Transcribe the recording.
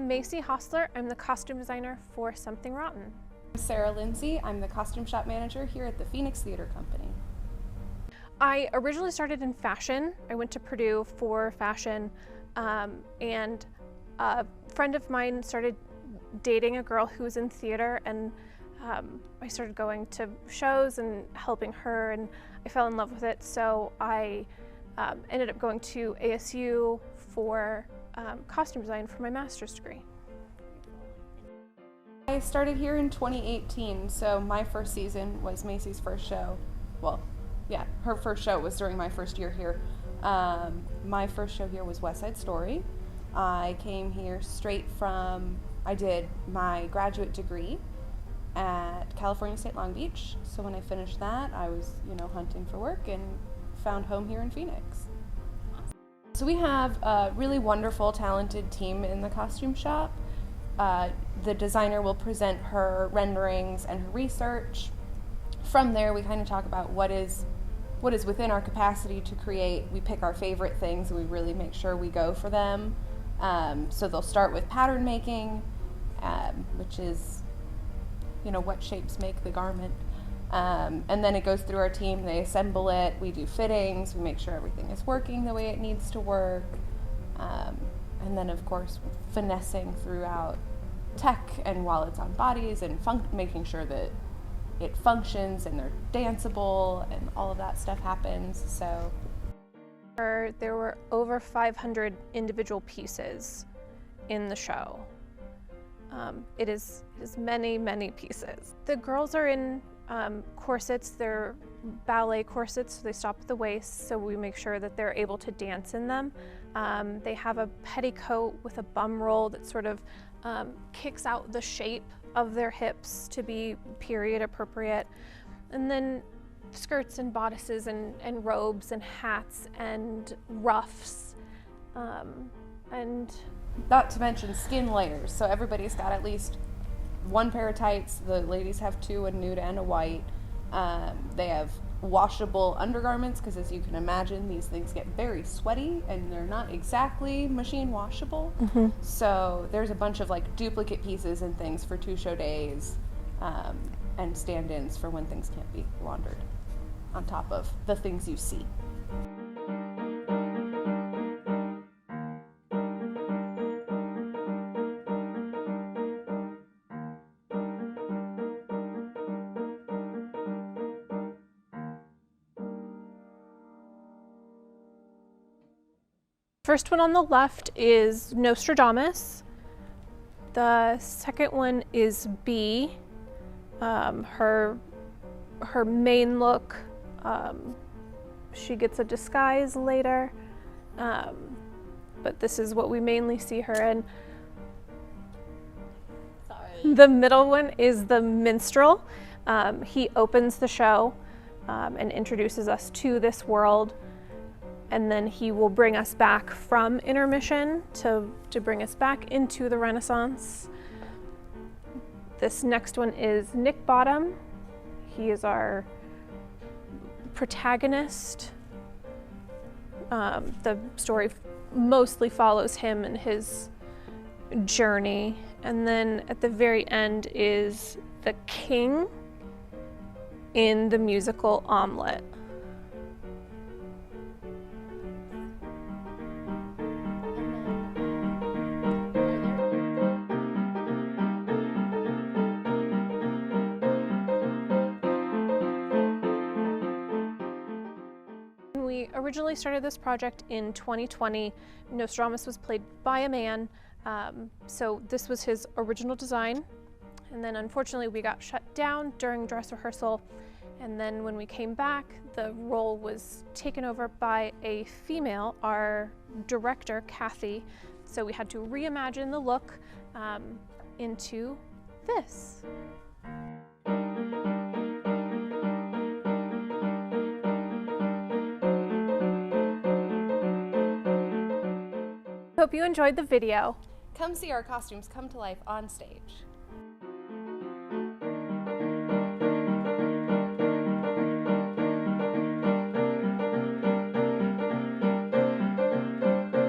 I'm Maci Hosler. I'm the costume designer for Something Rotten. I'm Sara, Lindsey. I'm the costume shop manager here at the Phoenix Theater Company. I originally started in fashion. I went to Purdue for fashion, and a friend of mine started dating a girl who was in theater, and I started going to shows and helping her, and I fell in love with it. So I ended up going to ASU for costume design for my master's degree. I started here in 2018, so my first season was Maci's first show. Well, yeah, her first show was during my first year here. My first show here was West Side Story. I came here straight from, I did my graduate degree at California State Long Beach. So when I finished that, I was, hunting for work and found home here in Phoenix. So we have a really wonderful, talented team in the costume shop. The designer will present her renderings and her research. From there, we kind of talk about what is within our capacity to create. We pick our favorite things and we really make sure we go for them. So they'll start with pattern making, which is, what shapes make the garment. And then it goes through our team, they assemble it, we do fittings, we make sure everything is working the way it needs to work. And then of course, finessing throughout tech and while it's on bodies and making sure that it functions and they're danceable and all of that stuff happens. So there were over 500 individual pieces in the show. It is many, many pieces. The girls are in corsets. They're ballet corsets, so they stop at the waist, so we make sure that they're able to dance in them. They have a petticoat with a bum roll that sort of kicks out the shape of their hips to be period appropriate. And then skirts and bodices and robes and hats and ruffs. And not to mention skin layers. So everybody's got at least one pair of tights. The ladies have two, a nude and a white. They have washable undergarments because, as you can imagine, these things get very sweaty and they're not exactly machine washable. Mm-hmm. So there's a bunch of duplicate pieces and things for 2 show days, and stand-ins for when things can't be laundered, on top of the things you see. First one on the left is Nostradamus. The second one is B. Her main look, she gets a disguise later, but this is what we mainly see her in. Sorry. The middle one is the minstrel. He opens the show and introduces us to this world. And then he will bring us back from intermission to bring us back into the Renaissance. This next one is Nick Bottom. He is our protagonist. The story mostly follows him and his journey. And then at the very end is the king in the musical Omelette. We originally started this project in 2020. Nostradamus was played by a man, so this was his original design. And then unfortunately we got shut down during dress rehearsal. And then when we came back, the role was taken over by a female, our director, Kathy. So we had to reimagine the look into this. Hope you enjoyed the video. Come see our costumes come to life on stage.